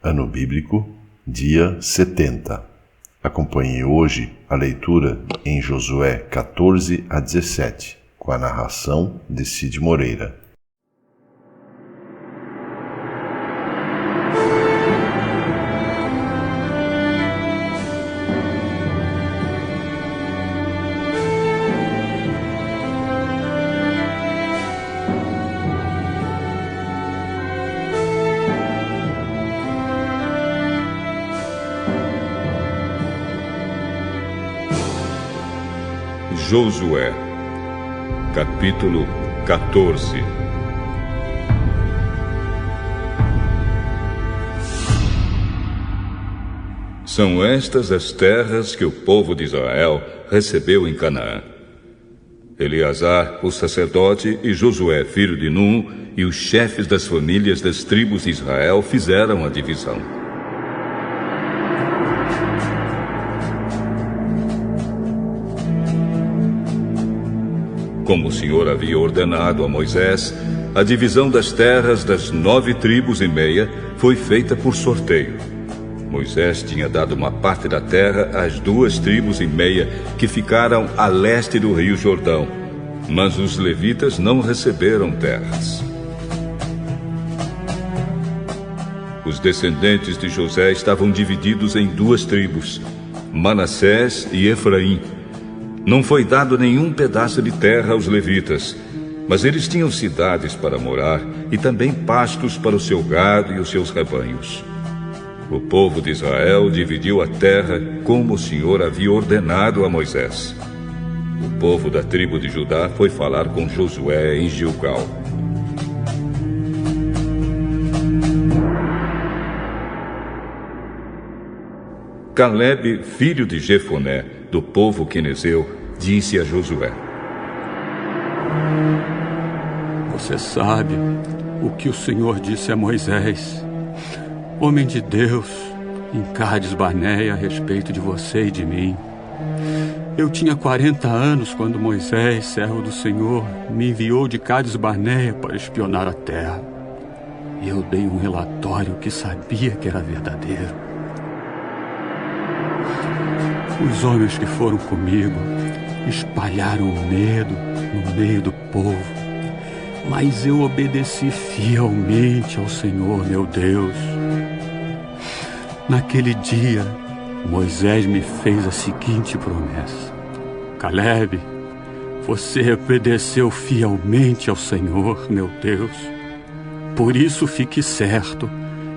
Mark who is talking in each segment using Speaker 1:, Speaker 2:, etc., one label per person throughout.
Speaker 1: Ano Bíblico, dia 70. Acompanhe hoje a leitura em Josué 14 a 17, com a narração de Cid Moreira.
Speaker 2: Josué, capítulo 14. São estas as terras que o povo de Israel recebeu em Canaã. Eleazar, o sacerdote, e Josué, filho de Num, e os chefes das famílias das tribos de Israel fizeram a divisão. Como o Senhor havia ordenado a Moisés, a divisão das terras das 9 tribos e meia foi feita por sorteio. Moisés tinha dado uma parte da terra às 2 tribos e meia que ficaram a leste do rio Jordão, mas os levitas não receberam terras. Os descendentes de José estavam divididos em 2 tribos, Manassés e Efraim. Não foi dado nenhum pedaço de terra aos levitas, mas eles tinham cidades para morar e também pastos para o seu gado e os seus rebanhos. O povo de Israel dividiu a terra como o Senhor havia ordenado a Moisés. O povo da tribo de Judá foi falar com Josué em Gilgal. Calebe, filho de Jefoné, do povo quenezeu, disse a Josué:
Speaker 3: Você sabe o que o Senhor disse a Moisés, homem de Deus, em Cades Barneia, a respeito de você e de mim. Eu tinha 40 anos quando Moisés, servo do Senhor, me enviou de Cades Barneia para espionar a terra. E eu dei um relatório que sabia que era verdadeiro. Os homens que foram comigo espalharam o medo no meio do povo, mas eu obedeci fielmente ao Senhor, meu Deus. Naquele dia, Moisés me fez a seguinte promessa: Calebe, você obedeceu fielmente ao Senhor, meu Deus. Por isso fique certo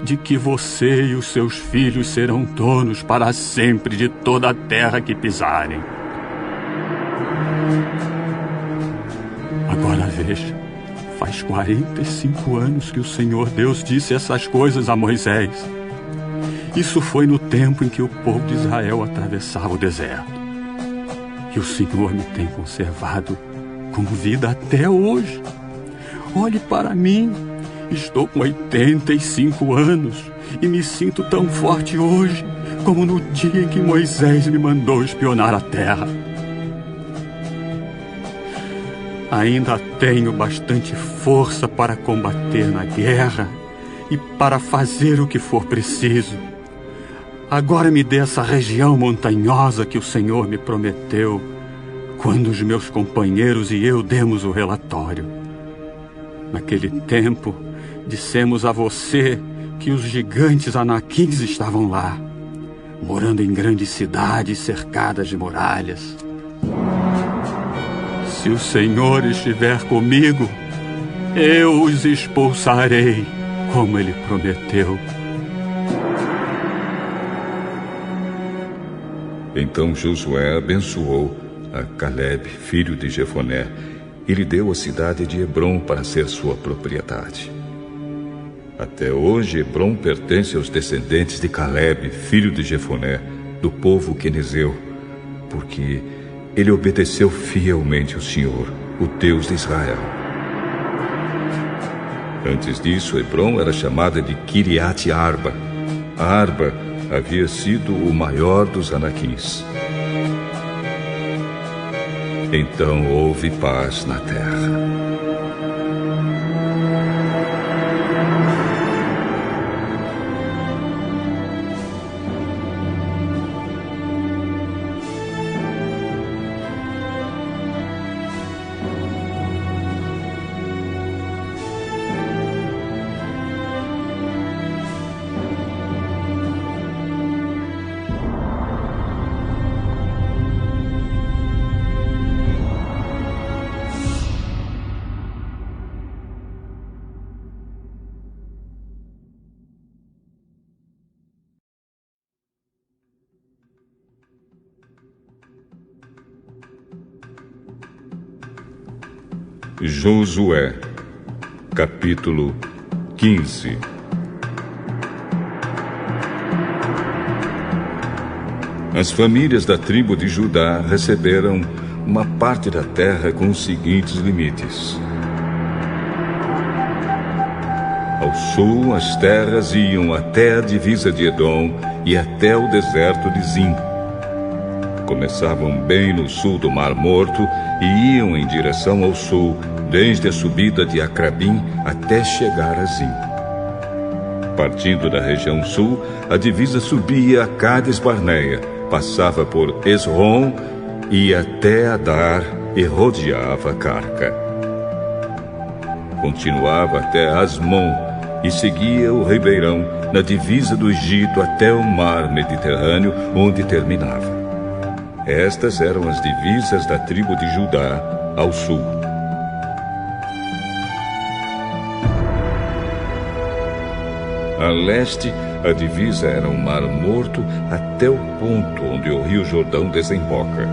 Speaker 3: de que você e os seus filhos serão donos para sempre de toda a terra que pisarem. Agora veja, faz 45 anos que o Senhor Deus disse essas coisas a Moisés. Isso foi no tempo em que o povo de Israel atravessava o deserto. E o Senhor me tem conservado com vida até hoje. Olhe para mim. Estou com 85 anos e me sinto tão forte hoje como no dia em que Moisés me mandou espionar a terra. Ainda tenho bastante força para combater na guerra e para fazer o que for preciso. Agora me dê essa região montanhosa que o Senhor me prometeu quando os meus companheiros e eu demos o relatório. Naquele tempo, dissemos a você que os gigantes anaquins estavam lá, morando em grandes cidades cercadas de muralhas. Se o Senhor estiver comigo, eu os expulsarei, como Ele prometeu.
Speaker 2: Então Josué abençoou a Calebe, filho de Jefoné, e lhe deu a cidade de Hebrom para ser sua propriedade. Até hoje, Hebrom pertence aos descendentes de Calebe, filho de Jefoné, do povo quenezeu, porque ele obedeceu fielmente ao Senhor, o Deus de Israel. Antes disso, Hebrom era chamada de Kiriat Arba. Arba havia sido o maior dos anaquins. Então houve paz na terra. Josué, capítulo 15. As famílias da tribo de Judá receberam uma parte da terra com os seguintes limites. Ao sul, as terras iam até a divisa de Edom e até o deserto de Zim. Começavam bem no sul do Mar Morto e iam em direção ao sul, desde a subida de Acrabim até chegar a Zim. Partindo da região sul, a divisa subia a Cades Barneia, passava por Esrom, ia até Adar e rodeava Carca. Continuava até Asmon e seguia o ribeirão na divisa do Egito até o mar Mediterrâneo, onde terminava. Estas eram as divisas da tribo de Judá ao sul. A leste, a divisa era o Mar Morto até o ponto onde o rio Jordão desemboca.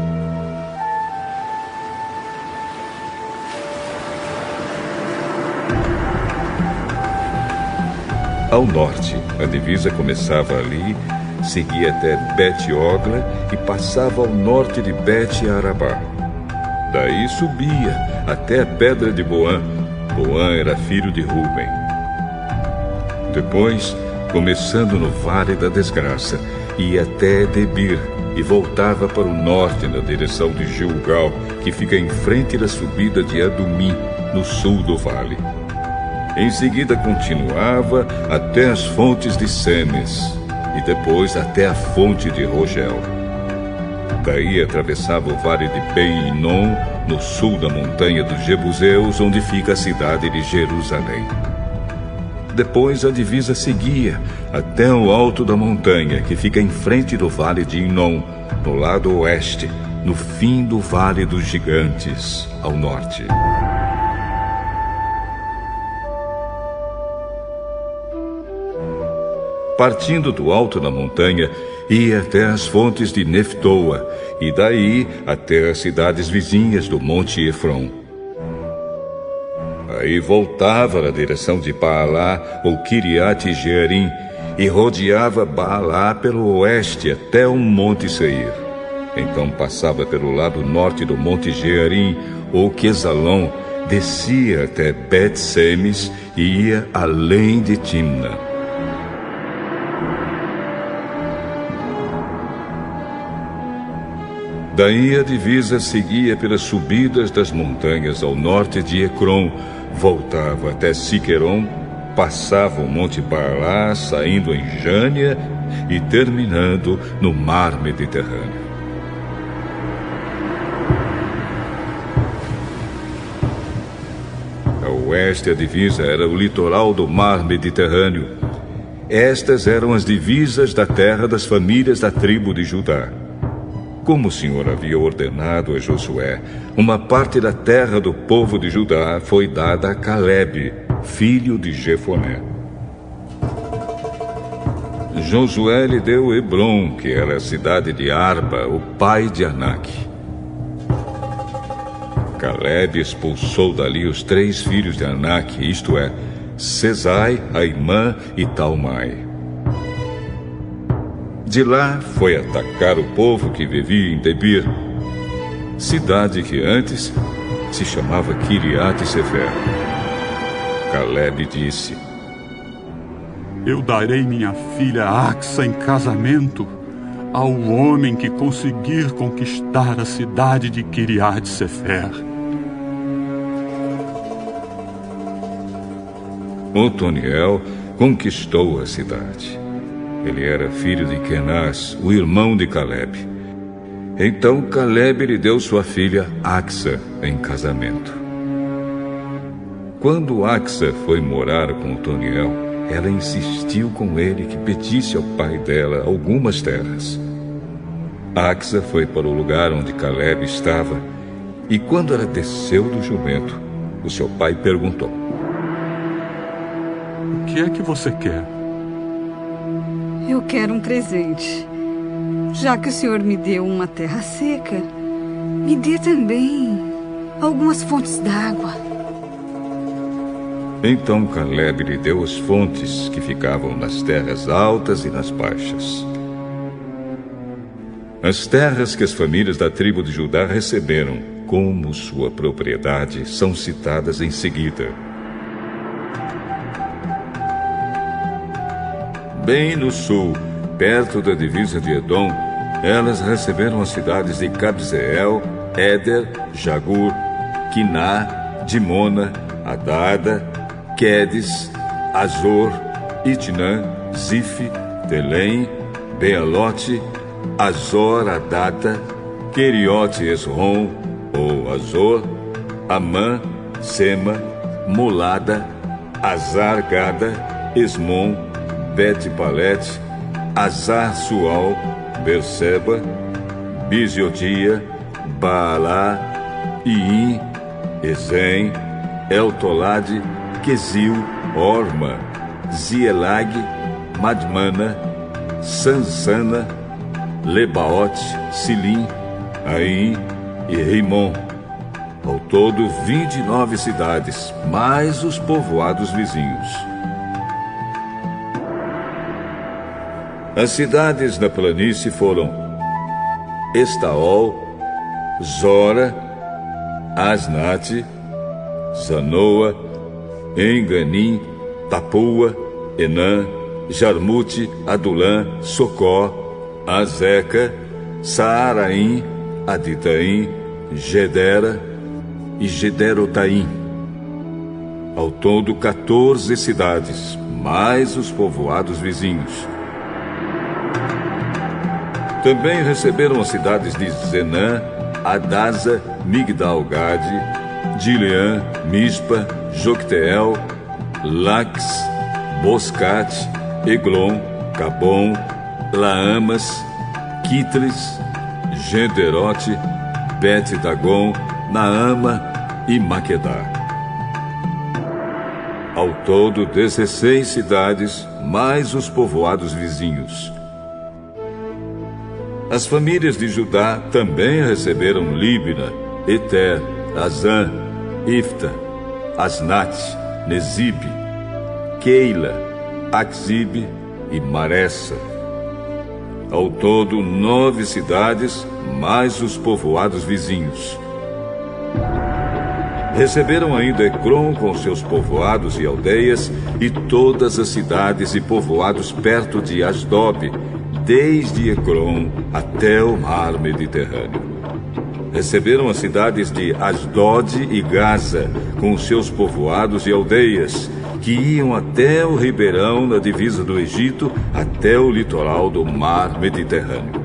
Speaker 2: Ao norte, a divisa começava ali, seguia até Bet-Ogla e passava ao norte de Bet-Arabá. Daí subia até a pedra de Boã. Boã era filho de Ruben. Depois, começando no Vale da Desgraça, ia até Debir e voltava para o norte na direção de Gilgal, que fica em frente da subida de Adumim, no sul do vale. Em seguida continuava até as fontes de Semes e depois até a fonte de Rogel. Daí atravessava o vale de Ben-Hinom, no sul da montanha dos Jebuseus, onde fica a cidade de Jerusalém. Depois a divisa seguia até o alto da montanha, que fica em frente do vale de Hinom, no lado oeste, no fim do Vale dos Gigantes, ao norte. Partindo do alto da montanha, ia até as fontes de Neftoa, e daí até as cidades vizinhas do Monte Efron. Aí voltava na direção de Baalá, ou Kiriat Jearim, e rodeava Baalá pelo oeste até o Monte Seir. Então passava pelo lado norte do Monte Jearim, ou Quesalon, descia até Bet-Semes e ia além de Timna. Daí a divisa seguia pelas subidas das montanhas ao norte de Ecrom, voltava até Siqueron, passava o Monte Baalá, saindo em Jânia e terminando no Mar Mediterrâneo. A oeste, a divisa era o litoral do Mar Mediterrâneo. Estas eram as divisas da terra das famílias da tribo de Judá. Como o Senhor havia ordenado a Josué, uma parte da terra do povo de Judá foi dada a Calebe, filho de Jefoné. Josué lhe deu Hebrom, que era a cidade de Arba, o pai de Anak. Calebe expulsou dali os 3 filhos de Anak, isto é, Sesai, Aimã e Talmai. De lá foi atacar o povo que vivia em Debir, cidade que antes se chamava Kiriat Sefer. Calebe disse:
Speaker 3: Eu darei minha filha Axa em casamento ao homem que conseguir conquistar a cidade de Kiriat Sefer.
Speaker 2: Otoniel conquistou a cidade. Ele era filho de Kenaz, o irmão de Calebe. Então Calebe lhe deu sua filha Axa em casamento. Quando Axa foi morar com Otoniel, ela insistiu com ele que pedisse ao pai dela algumas terras. Axa foi para o lugar onde Calebe estava, e quando ela desceu do jumento, o seu pai perguntou:
Speaker 3: O que é que você quer?
Speaker 4: Eu quero um presente. Já que o senhor me deu uma terra seca, me dê também algumas fontes d'água.
Speaker 2: Então Caleb lhe deu as fontes que ficavam nas terras altas e nas baixas. As terras que as famílias da tribo de Judá receberam como sua propriedade são citadas em seguida. Bem no sul, perto da divisa de Edom, elas receberam as cidades de Cabzeel, Éder, Jagur, Quiná, Dimona, Adada, Quedes, Azor, Itnã, Zife, Telém, Bealote, Azor, Adata, Queriote, Esrom, ou Azor, Amã, Sema, Molada, Azar, Gada, Esmon, Bet-Palete, Azar, Sual, Berseba, Biziotia, Baalá, Iim, Ezem, Eltolade, Quesil, Orma, Zielag, Madmana, Sansana, Lebaote, Silim, Aim e Rimon. Ao todo, 29 cidades, mais os povoados vizinhos. As cidades na planície foram Estaol, Zora, Asnate, Zanoa, Enganim, Tapua, Enã, Jarmute, Adulã, Socó, Azeca, Saaraim, Aditaim, Gedera e Gederotaim. Ao todo, 14 cidades, mais os povoados vizinhos. Também receberam as cidades de Zenã, Adasa, Migdal-Gade, Dileã, Mispa, Jocteel, Lax, Boscate, Eglon, Cabom, Laamas, Quitlis, Gederote, Bet-Dagon, Naama e Maquedá. Ao todo, 16 cidades, mais os povoados vizinhos. As famílias de Judá também receberam Líbina, Eter, Azã, Ifta, Asnate, Nezibe, Keila, Axibe e Maressa. Ao todo, 9 cidades, mais os povoados vizinhos. Receberam ainda Ecrom com seus povoados e aldeias, e todas as cidades e povoados perto de Asdob, desde Ecrom até o mar Mediterrâneo. Receberam as cidades de Asdod e Gaza, com seus povoados e aldeias, que iam até o ribeirão na divisa do Egito, até o litoral do mar Mediterrâneo.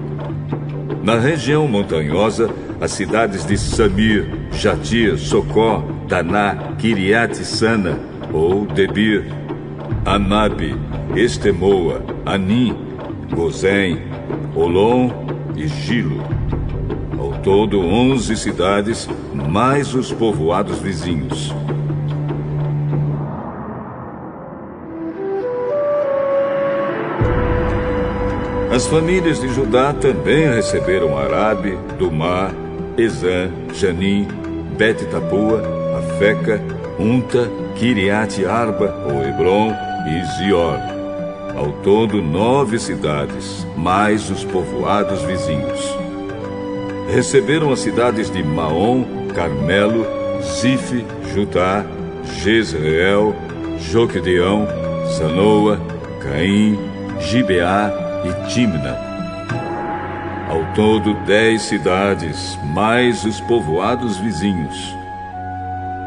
Speaker 2: Na região montanhosa, as cidades de Samir, Jatir, Socó, Daná, Kiriat-Sana, ou Debir, Anabe, Estemoa, Anim, Gozém, Olom e Gilo. Ao todo, 11 cidades, mais os povoados vizinhos. As famílias de Judá também receberam Arabe, Dumá, Ezã, Janim, Bet-Tapua, Afeca, Unta, Kiriat-Arba, ou Hebron e Zior. Ao todo, 9 cidades, mais os povoados vizinhos. Receberam as cidades de Maom, Carmelo, Zife, Jutá, Jezreel, Joquedeão, Zanoa, Caim, Gibeá e Timna. Ao todo, 10 cidades, mais os povoados vizinhos.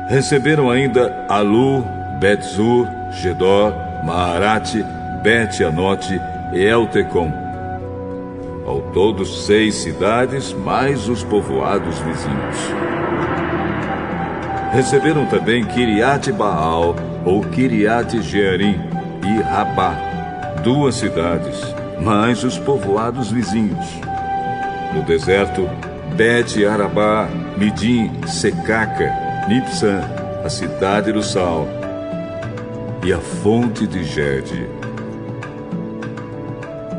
Speaker 2: Receberam ainda Alu, Bet-Zur, Gedor, Maarate, Bet-Anote e Eltecom. Ao todo, 6 cidades, mais os povoados vizinhos. Receberam também Kiriat-Baal, ou Kiriat-Jearim, e Rabá, 2 cidades, mais os povoados vizinhos. No deserto, Bet-Arabá, Midim, Secaca, Nipsã, a cidade do sal, e a fonte de Gede.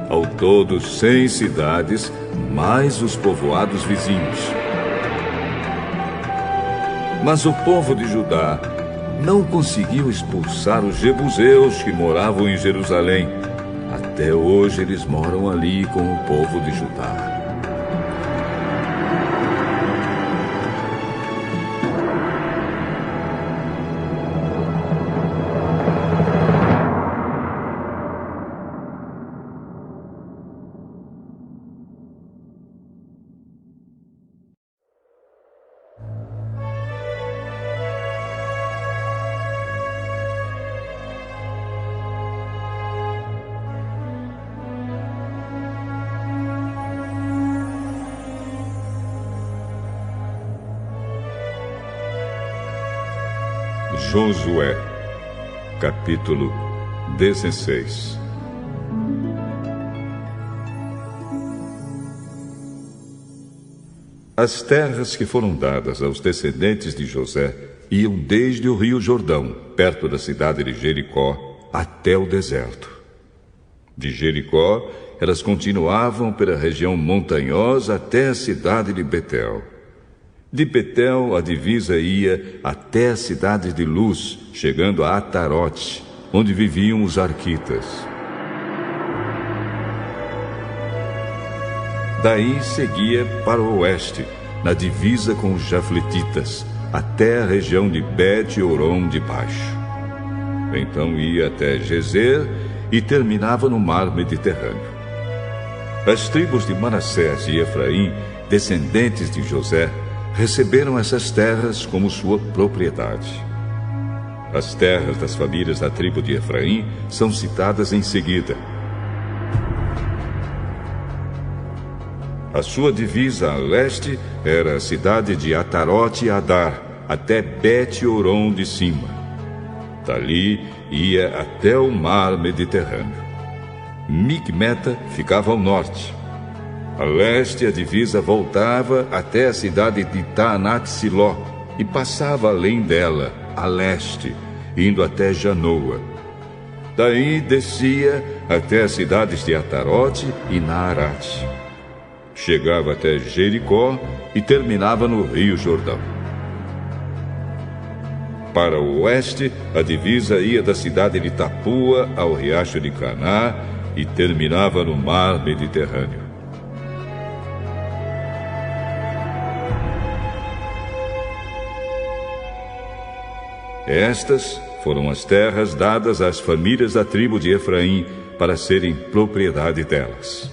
Speaker 2: Ao todo, 100 cidades, mais os povoados vizinhos. Mas o povo de Judá não conseguiu expulsar os jebuseus que moravam em Jerusalém. Até hoje eles moram ali com o povo de Judá. Josué, capítulo 16. As terras que foram dadas aos descendentes de José iam desde o rio Jordão, perto da cidade de Jericó, até o deserto. De Jericó, elas continuavam pela região montanhosa até a cidade de Betel. De Betel, a divisa ia até a cidade de Luz, chegando a Atarote, onde viviam os arquitas. Daí seguia para o oeste, na divisa com os jafletitas, até a região de Bet-Horon de baixo. Então ia até Gezer e terminava no mar Mediterrâneo. As tribos de Manassés e Efraim, descendentes de José, receberam essas terras como sua propriedade. As terras das famílias da tribo de Efraim são citadas em seguida. A sua divisa a leste era a cidade de Atarote e Adar, até Bet-Horon de cima. Dali ia até o mar Mediterrâneo. Micmeta ficava ao norte. A leste, a divisa voltava até a cidade de Taanat-Siló e passava além dela, a leste, indo até Janoa. Daí descia até as cidades de Atarote e Naarate. Chegava até Jericó e terminava no rio Jordão. Para o oeste, a divisa ia da cidade de Tapua ao riacho de Caná e terminava no mar Mediterrâneo. Estas foram as terras dadas às famílias da tribo de Efraim para serem propriedade delas.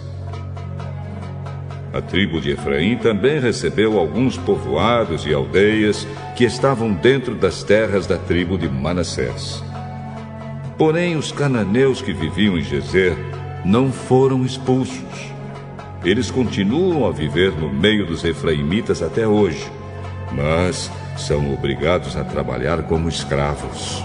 Speaker 2: A tribo de Efraim também recebeu alguns povoados e aldeias que estavam dentro das terras da tribo de Manassés. Porém, os cananeus que viviam em Gezer não foram expulsos. Eles continuam a viver no meio dos efraimitas até hoje, mas são obrigados a trabalhar como escravos.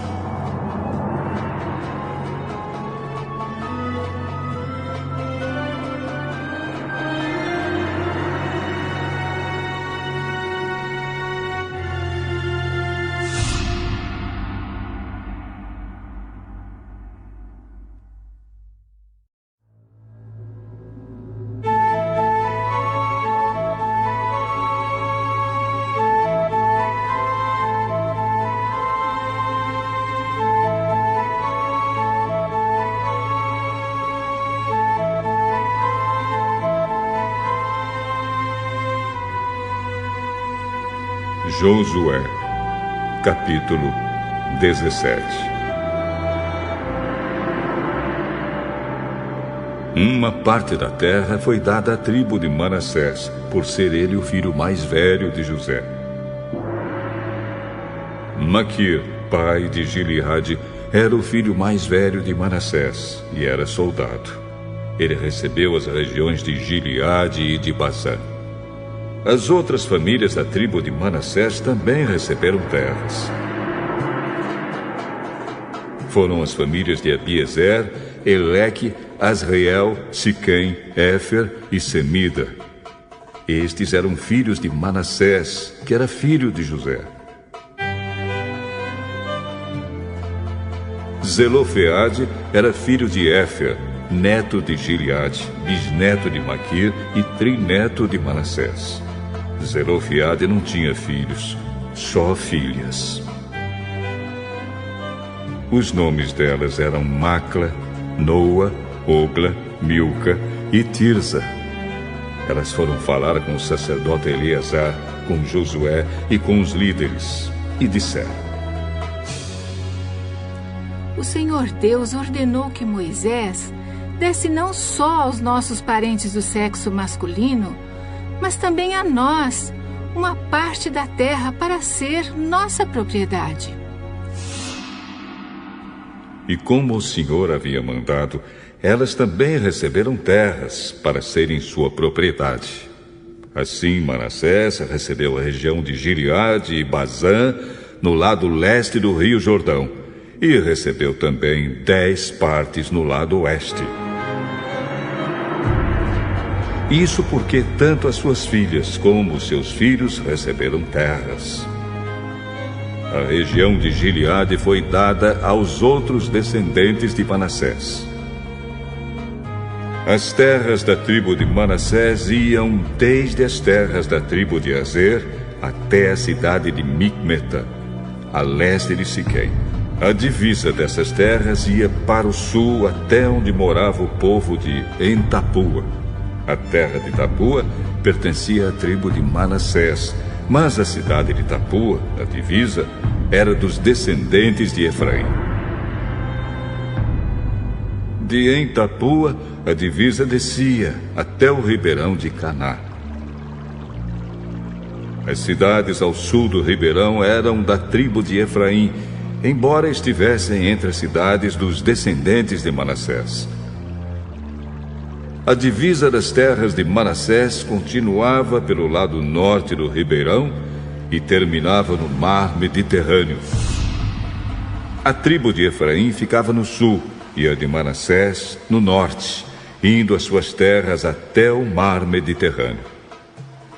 Speaker 2: Josué, capítulo 17. Uma parte da terra foi dada à tribo de Manassés, por ser ele o filho mais velho de José. Maquir, pai de Gileade, era o filho mais velho de Manassés e era soldado. Ele recebeu as regiões de Gileade e de Basã. As outras famílias da tribo de Manassés também receberam terras. Foram as famílias de Abiezer, Eleque, Asriel, Siquém, Éfer e Semida. Estes eram filhos de Manassés, que era filho de José. Zelofeade era filho de Éfer, neto de Gileade, bisneto de Maquir e trineto de Manassés. Zelofeade não tinha filhos, só filhas. Os nomes delas eram Macla, Noa, Ogla, Milca e Tirza. Elas foram falar com o sacerdote Eleazar, com Josué e com os líderes, e disseram:
Speaker 5: O Senhor Deus ordenou que Moisés desse não só aos nossos parentes do sexo masculino, mas também a nós uma parte da terra para ser nossa propriedade.
Speaker 2: E como o Senhor havia mandado, elas também receberam terras para serem sua propriedade. Assim, Manassés recebeu a região de Gileade e Bazã, no lado leste do rio Jordão, e recebeu também 10 partes no lado oeste. Isso porque tanto as suas filhas como os seus filhos receberam terras. A região de Gileade foi dada aos outros descendentes de Manassés. As terras da tribo de Manassés iam desde as terras da tribo de Azer até a cidade de Micmeta, a leste de Siquém. A divisa dessas terras ia para o sul até onde morava o povo de Entapua. A terra de Tapua pertencia à tribo de Manassés, mas a cidade de Tapua, a divisa, era dos descendentes de Efraim. De Entapua, a divisa descia até o ribeirão de Caná. As cidades ao sul do ribeirão eram da tribo de Efraim, embora estivessem entre as cidades dos descendentes de Manassés. A divisa das terras de Manassés continuava pelo lado norte do ribeirão e terminava no mar Mediterrâneo. A tribo de Efraim ficava no sul e a de Manassés no norte, indo as suas terras até o mar Mediterrâneo.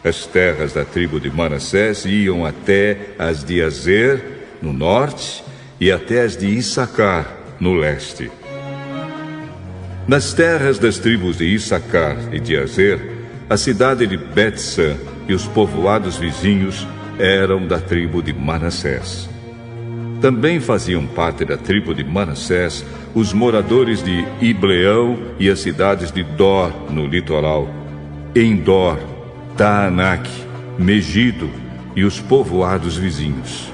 Speaker 2: As terras da tribo de Manassés iam até as de Azer, no norte, e até as de Issacar, no leste. Nas terras das tribos de Issacar e de Azer, a cidade de Bet-San e os povoados vizinhos eram da tribo de Manassés. Também faziam parte da tribo de Manassés os moradores de Ibleão e as cidades de Dor, no litoral, Endor, Taanak, Megido e os povoados vizinhos.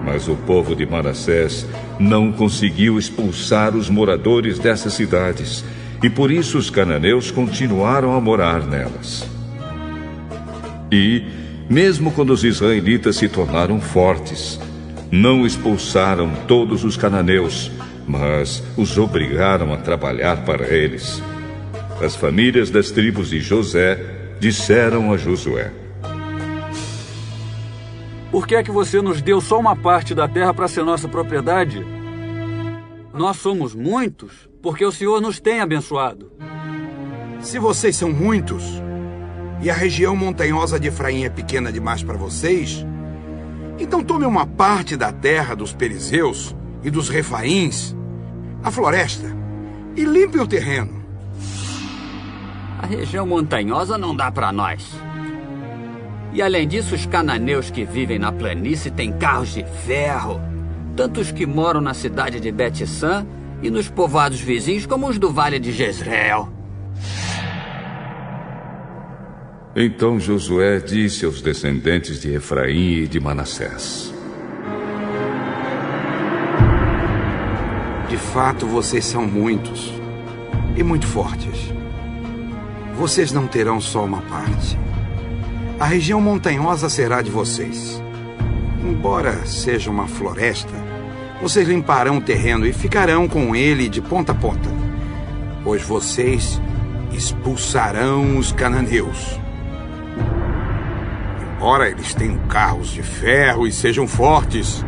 Speaker 2: Mas o povo de Manassés não conseguiu expulsar os moradores dessas cidades, e por isso os cananeus continuaram a morar nelas. E, mesmo quando os israelitas se tornaram fortes, não expulsaram todos os cananeus, mas os obrigaram a trabalhar para eles. As famílias das tribos de José disseram a Josué:
Speaker 3: Por que é que você nos deu só uma parte da terra para ser nossa propriedade? Nós somos muitos, porque o Senhor nos tem abençoado.
Speaker 6: Se vocês são muitos, e a região montanhosa de Efraim é pequena demais para vocês, então tome uma parte da terra dos perizeus e dos refaíns, a floresta, e limpe o terreno.
Speaker 7: A região montanhosa não dá para nós. E além disso, os cananeus que vivem na planície têm carros de ferro, tanto os que moram na cidade de Bet-San e nos povoados vizinhos, como os do Vale de Jezreel.
Speaker 2: Então Josué disse aos descendentes de Efraim e de Manassés:
Speaker 6: De fato, vocês são muitos e muito fortes. Vocês não terão só uma parte. A região montanhosa será de vocês. Embora seja uma floresta, vocês limparão o terreno e ficarão com ele de ponta a ponta, pois vocês expulsarão os cananeus. Embora eles tenham carros de ferro e sejam fortes,